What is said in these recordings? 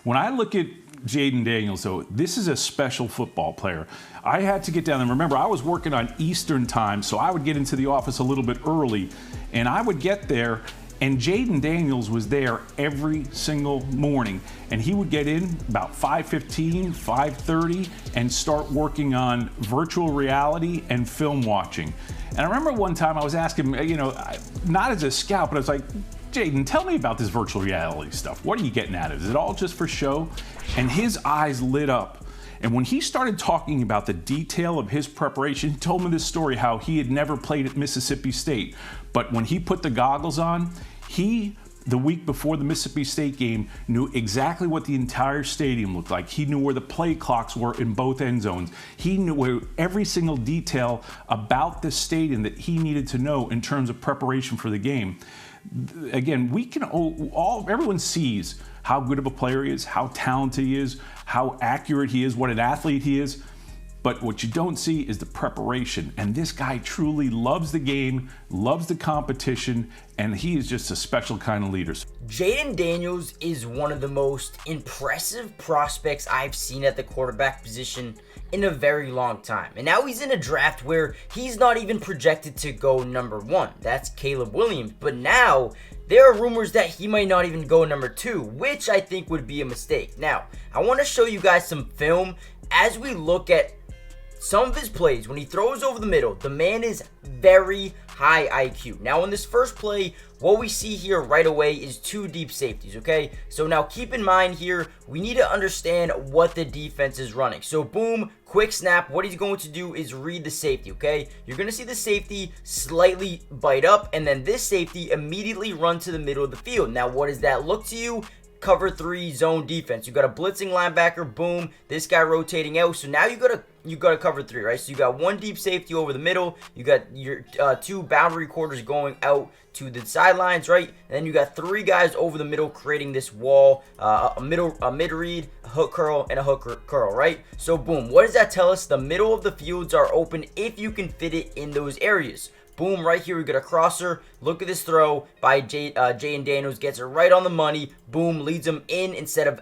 When I look at Jayden Daniels, though, this is a special football player. I had to get down there. Remember, I was working on Eastern time, so I would get into the office a little bit early, and I would get there, and Jayden Daniels was there every single morning, and he would get in about 5:15, 5:30, and start working on virtual reality and film watching. And I remember one time I was asking him, not as a scout, but I was like, Jayden, tell me about this virtual reality stuff. What are you getting at it? Is it all just for show? And his eyes lit up. And when he started talking about the detail of his preparation, he told me this story how he had never played at Mississippi State. But when he put the goggles on, the week before the Mississippi State game, knew exactly what the entire stadium looked like. He knew where the play clocks were in both end zones. He knew every single detail about the stadium that he needed to know in terms of preparation for the game. Again, everyone sees how good of a player he is, how talented he is, how accurate he is, what an athlete he is. But what you don't see is the preparation. And this guy truly loves the game, loves the competition, and he is just a special kind of leader. Jayden Daniels is one of the most impressive prospects I've seen at the quarterback position in a very long time. And now he's in a draft where he's not even projected to go number 1. That's Caleb Williams. But now there are rumors that he might not even go number 2, which I think would be a mistake. Now, I want to show you guys some film as we look at some of his plays. When he throws over the middle, the man is very high IQ. Now, in this first play, what we see here right away is 2 deep safeties, okay? So now keep in mind here, we need to understand what the defense is running. So boom, quick snap. What he's going to do is read the safety, okay? You're going to see the safety slightly bite up, and then this safety immediately run to the middle of the field. Now, what does that look to you? Cover 3 zone defense. You got a blitzing linebacker, boom, this guy rotating out. So now you got to cover 3, right? So you got 1 deep safety over the middle. You got your 2 boundary quarters going out to the sidelines, right? And then you got 3 guys over the middle creating this wall, a mid read, a hook curl, and a hook curl, right? So boom, what does that tell us? The middle of the fields are open if you can fit it in those areas. Boom, right here we got a crosser. Look at this throw by Jayden Daniels. Gets it right on the money. Boom, leads him in instead of,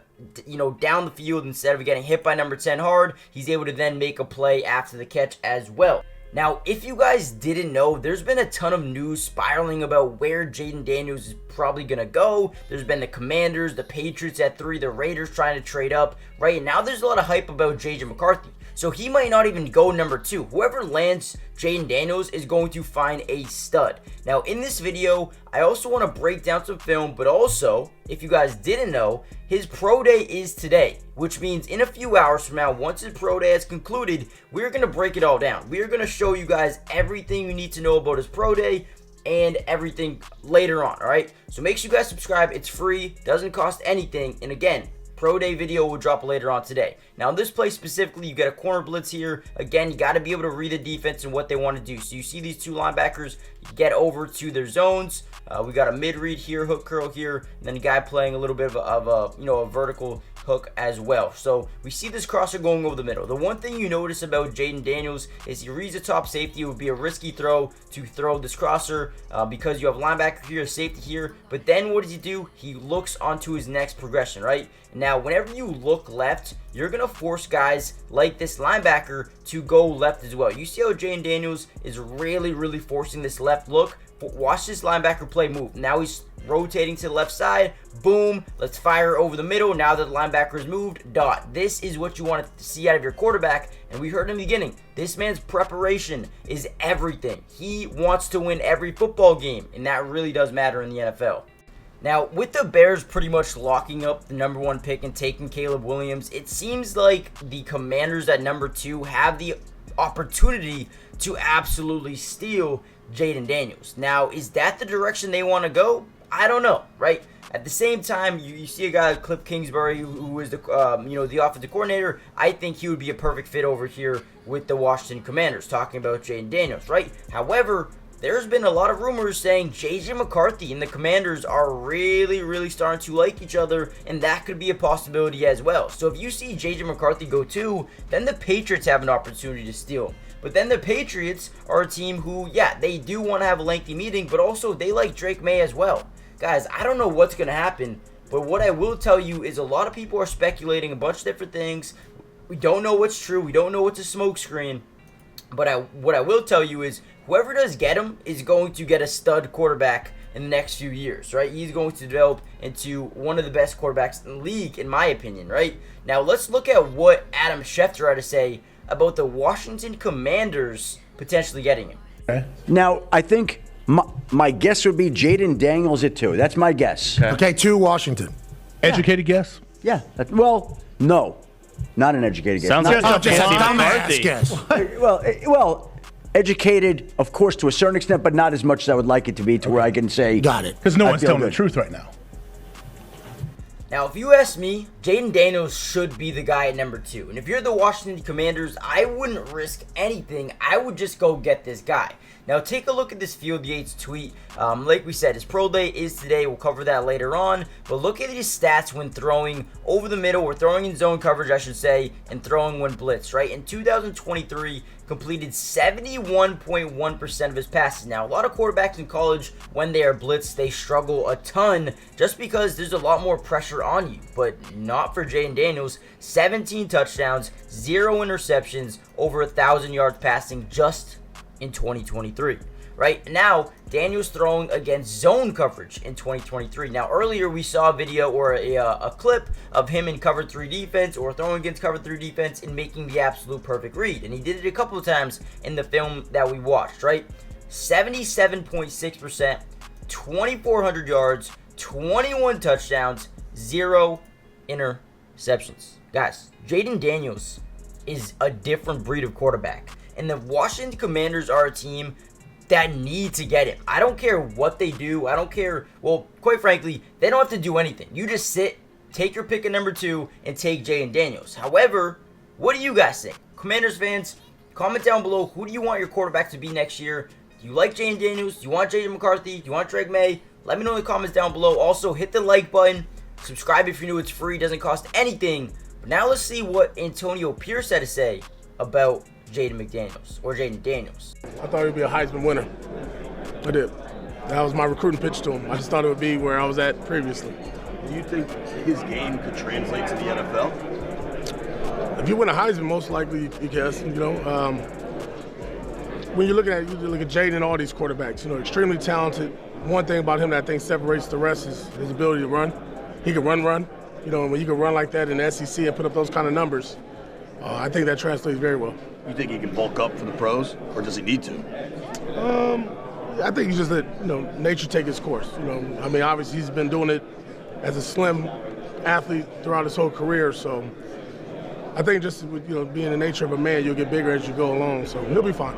down the field. Instead of getting hit by number 10 hard, he's able to then make a play after the catch as well. Now, if you guys didn't know, there's been a ton of news spiraling about where Jayden Daniels is probably going to go. There's been the Commanders, the Patriots at 3, the Raiders trying to trade up, right? And now there's a lot of hype about J.J. McCarthy. So he might not even go number 2. Whoever lands Jayden Daniels is going to find a stud. Now, in this video, I also want to break down some film, but also, if you guys didn't know, his pro day is today, which means in a few hours from now, once his pro day has concluded, we're going to break it all down. We're going to show you guys everything you need to know about his pro day and everything later on, all right? So make sure you guys subscribe. It's free, doesn't cost anything, and again, pro day video will drop later on today. Now, in this play specifically, you get a corner blitz here. Again, you got to be able to read the defense and what they want to do. So you see these 2 linebackers get over to their zones. We got a mid read here, hook curl here, and then a guy playing a little bit of a vertical hook as well. So we see this crosser going over the middle. The one thing you notice about Jayden Daniels is he reads the top safety. It would be a risky throw to throw this crosser because you have linebacker here, safety here. But then what does he do? He looks onto his next progression, right? Now, whenever you look left, you're going to force guys like this linebacker to go left as well. You see how Jayden Daniels is really forcing this left look? Watch this linebacker play move. Now he's rotating to the left side. Boom. Let's fire over the middle. Now that the linebacker is moved. Dot. This is what you want to see out of your quarterback. And we heard in the beginning, this man's preparation is everything. He wants to win every football game. And that really does matter in the NFL. Now, with the Bears pretty much locking up the number 1 pick and taking Caleb Williams, it seems like the Commanders at number 2 have the opportunity to absolutely steal Jayden Daniels. Now, is that the direction they want to go? I don't know, right? At the same time, you see a guy like Cliff Kingsbury, who is the offensive coordinator. I think he would be a perfect fit over here with the Washington Commanders, talking about Jayden Daniels, right? However, there's been a lot of rumors saying J.J. McCarthy and the Commanders are really starting to like each other, and that could be a possibility as well. So if you see J.J. McCarthy go 2, then the Patriots have an opportunity to steal. But then the Patriots are a team who, yeah, they do want to have a lengthy meeting, but also they like Drake May as well. Guys, I don't know what's going to happen, But what I will tell you is a lot of people are speculating a bunch of different things. We don't know what's true. We don't know what's a smokescreen. But what I will tell you is whoever does get him is going to get a stud quarterback in the next few years, right? He's going to develop into one of the best quarterbacks in the league, in my opinion, right? Now, let's look at what Adam Schefter had to say about the Washington Commanders potentially getting him. Okay. Now, I think my guess would be Jayden Daniels at 2. That's my guess. Okay, 2, Washington. Educated guess? Yeah. Well, no. Not an educated guess. Sounds Not- like Just a Anthony dumbass McCarthy. guess. well, educated, of course, to a certain extent, but not as much as I would like it to be to where I can say. Got it. Because no I one's feel telling the good. truth right now. Now, if you ask me, Jayden Daniels should be the guy at number 2. And if you're the Washington Commanders, I wouldn't risk anything. I would just go get this guy. Now, take a look at this Field Yates tweet. Like we said, his pro day is today. We'll cover that later on. But look at his stats when throwing over the middle, or throwing in zone coverage, I should say, and throwing when blitz, right? In 2023, completed 71.1% of his passes. Now, a lot of quarterbacks in college, when they are blitzed, they struggle a ton just because there's a lot more pressure on you. But not for Jayden Daniels. 17 touchdowns, 0 interceptions, over 1,000 yards passing just in 2023. Right now, Daniels throwing against zone coverage in 2023. Now, earlier we saw a video or a clip of him in cover 3 defense, or throwing against cover 3 defense and making the absolute perfect read. And he did it a couple of times in the film that we watched, right? 77.6%, 2,400 yards, 21 touchdowns, 0 interceptions. Guys, Jayden Daniels is a different breed of quarterback. And the Washington Commanders are a team that need to get him. I don't care what they do. I don't care. Well, quite frankly, they don't have to do anything. You just sit, take your pick at number 2, and take Jayden Daniels. However, what do you guys think? Commanders fans, comment down below. Who do you want your quarterback to be next year? Do you like Jayden Daniels? Do you want Jaden McCarthy? Do you want Drake May? Let me know in the comments down below. Also, hit the like button. Subscribe if you're new. It's free. It doesn't cost anything. But now let's see what Antonio Pierce had to say about Jayden Daniels. I thought he'd be a Heisman winner. I did. That was my recruiting pitch to him. I just thought it would be where I was at previously. Do you think his game could translate to the NFL? If you win a Heisman, most likely you guess. You know, when you look at Jayden and all these quarterbacks, you know, extremely talented. One thing about him that I think separates the rest is his ability to run. He can run. You know, and when you can run like that in the SEC and put up those kind of numbers, I think that translates very well. You think he can bulk up for the pros, or does he need to? I think you just let nature take its course. You know, I mean, obviously he's been doing it as a slim athlete throughout his whole career. So I think just with being the nature of a man, you'll get bigger as you go along. So he'll be fine.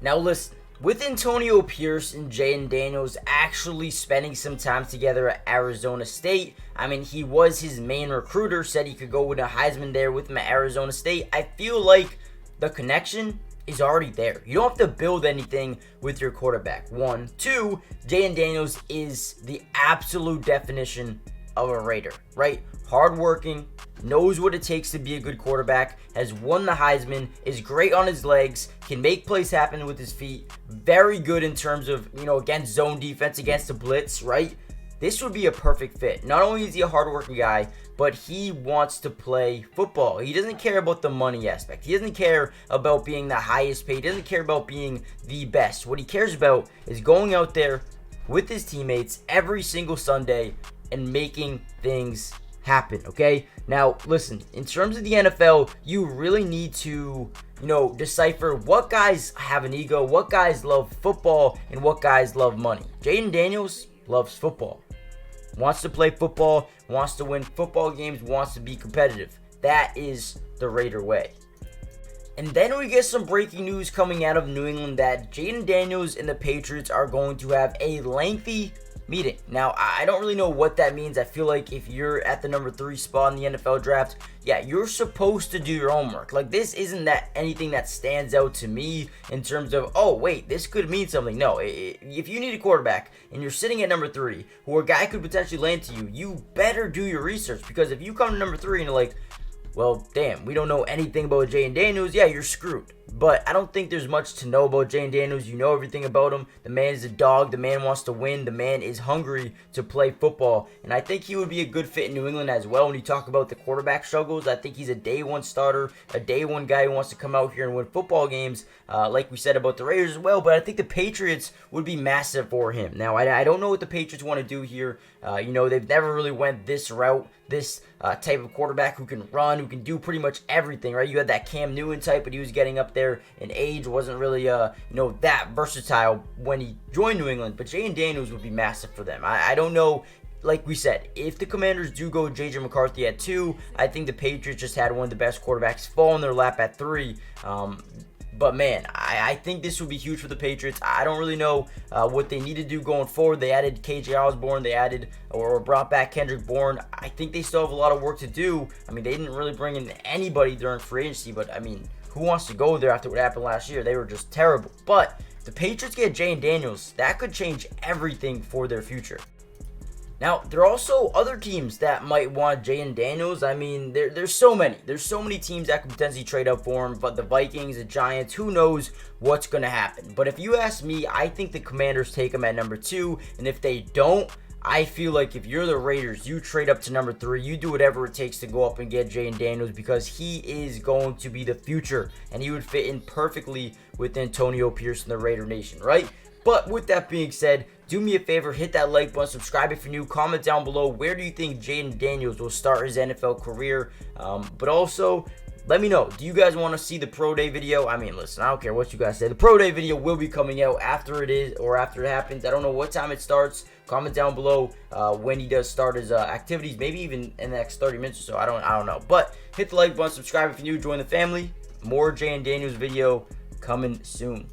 Now listen, with Antonio Pierce and Jayden Daniels actually spending some time together at Arizona State, I mean, he was his main recruiter, said he could go with a Heisman there with him at Arizona State. I feel like the connection is already there. You don't have to build anything with your quarterback. 1, 2, Jayden Daniels is the absolute definition of a Raider, right? Hardworking, knows what it takes to be a good quarterback, has won the Heisman, is great on his legs, can make plays happen with his feet, very good in terms of, against zone defense, against the blitz, right? This would be a perfect fit. Not only is he a hardworking guy, but he wants to play football. He doesn't care about the money aspect. He doesn't care about being the highest paid. He doesn't care about being the best. What he cares about is going out there with his teammates every single Sunday and making things happen, okay? Now, listen, in terms of the NFL, you really need to, decipher what guys have an ego, what guys love football, and what guys love money. Jayden Daniels loves football. Wants to play football, wants to win football games, wants to be competitive. That is the Raider way. And then we get some breaking news coming out of New England that Jayden Daniels and the Patriots are going to have a lengthy meeting. Now, I don't really know what that means. I feel like if you're at the number 3 spot in the NFL draft, yeah, you're supposed to do your homework. Like, this isn't anything that stands out to me in terms of, oh, wait, this could mean something. No, if you need a quarterback and you're sitting at number 3, who a guy could potentially land to you, you better do your research, because if you come to number 3 and you're like, well, damn, we don't know anything about Jayden Daniels. Yeah, you're screwed. But I don't think there's much to know about Jayden Daniels. You know everything about him. The man is a dog. The man wants to win. The man is hungry to play football. And I think he would be a good fit in New England as well. When you talk about the quarterback struggles, I think he's a day one starter, a day one guy who wants to come out here and win football games, like we said about the Raiders as well. But I think the Patriots would be massive for him. Now, I don't know what the Patriots want to do here. They've never really went this route, this type of quarterback who can run, who can do pretty much everything, right? You had that Cam Newton type, but he was getting up there in age, wasn't really, that versatile when he joined New England. But Jayden Daniels would be massive for them. I don't know. Like we said, if the Commanders do go J.J. McCarthy at 2, I think the Patriots just had one of the best quarterbacks fall in their lap at 3. But man, I think this would be huge for the Patriots. I don't really know what they need to do going forward. They added KJ Osborne. They added or brought back Kendrick Bourne. I think they still have a lot of work to do. I mean, they didn't really bring in anybody during free agency, but I mean, who wants to go there after what happened last year? They were just terrible. But the Patriots get Jayden Daniels. That could change everything for their future. Now, there are also other teams that might want Jayden Daniels. I mean, there's so many. There's so many teams that could potentially trade up for him, but the Vikings, the Giants, who knows what's going to happen. But if you ask me, I think the Commanders take him at number 2, and if they don't, I feel like if you're the Raiders, you trade up to number 3, you do whatever it takes to go up and get Jayden Daniels because he is going to be the future, and he would fit in perfectly with Antonio Pierce and the Raider Nation, right? But with that being said, do me a favor, hit that like button, subscribe if you're new, comment down below where do you think Jayden Daniels will start his NFL career. But also, let me know, do you guys want to see the Pro Day video? I mean, listen, I don't care what you guys say. The Pro Day video will be coming out after it is or after it happens. I don't know what time it starts. Comment down below when he does start his activities, maybe even in the next 30 minutes or so. I don't know. But hit the like button, subscribe if you're new, join the family. More Jayden Daniels video coming soon.